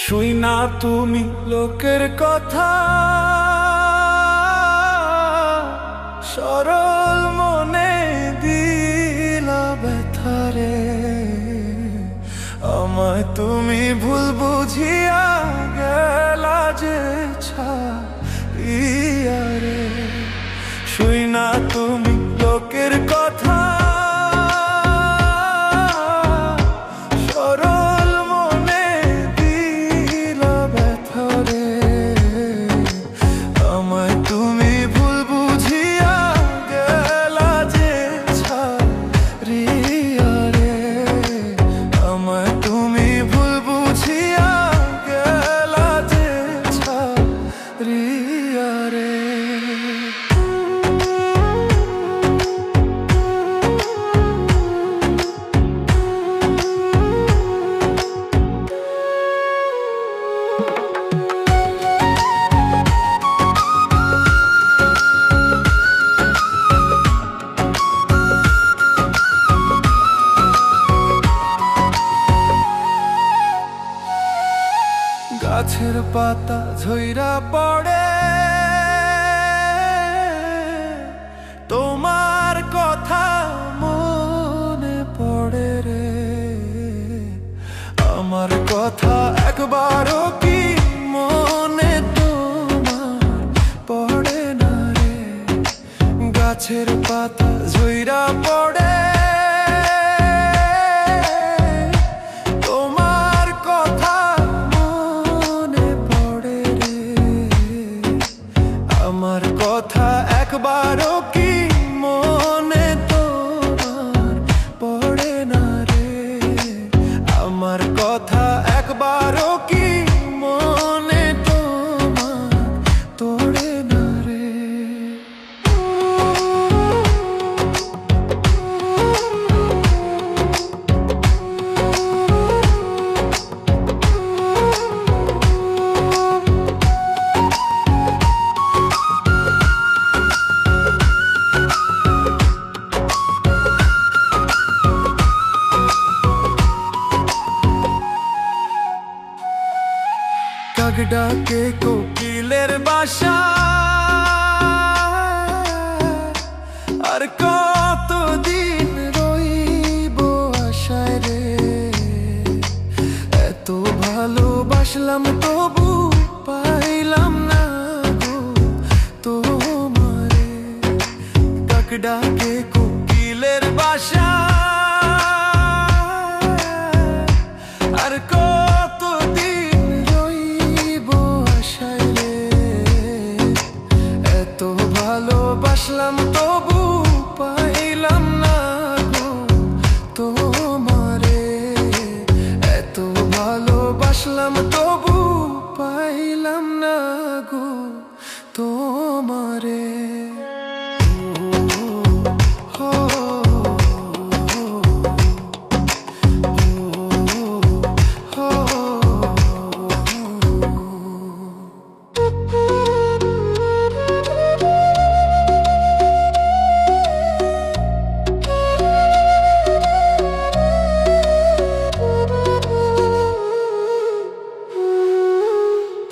শুই না তুমি লোকের কথা, সরল মনে দিলা ব্যথারে। আমায় তুমি ভুল বুঝিয়া গেলা যে ছাড়িয়া রে। শুই না তুমি লোকের কথা, গাছের পাতা ঝইরা পড়ে তোমার কথা মনে পড়ে রে। আমার কথা একবারও কি মনে তোমার পড়ে না রে। গাছের পাতা ঝইরা পড়ে একবারও কি মনে তোমার পড়ে না রে। আমার কথা একবারও কি মনে তোমার পড়ে না রে। কাক ডাকে কোকিলের বাসা, আর কতদিন রইব আশায় রে। এত ভালোবাসলাম তবু পাইলাম না গো তোমারে। কাক ডাকে কোকিলের বাসা, আর কতদিন ভালোবাসলাম তবু পাইলাম না গো তোমারে। এত ভালোবাসলাম তবু পাইলাম না গো তোমারে।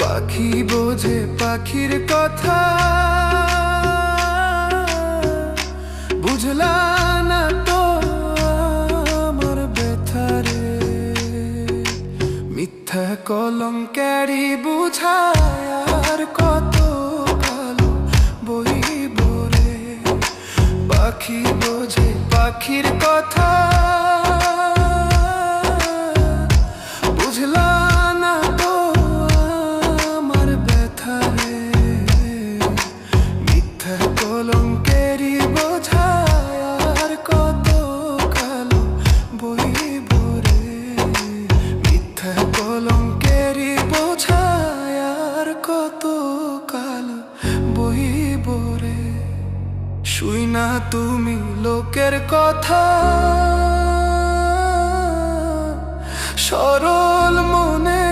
পাখি বোঝে পাখির কথা, বুঝলা না তো আমার ব্যথারে। মিথ্যা কলঙ্কেরই বুঝায় আর কত কালো বইব রে। পাখি বোঝে পাখির কথা, বুঝলা না তো আমার ব্যথারে। মিথ্যা কলঙ্কেরই বোঝায় আর কত কালো বইব রে। মিথ্যা কলঙ্কেরই বোঝায় আর কত কালো বইব রে। শুই না তুমি লোকের কথা, সরল মনে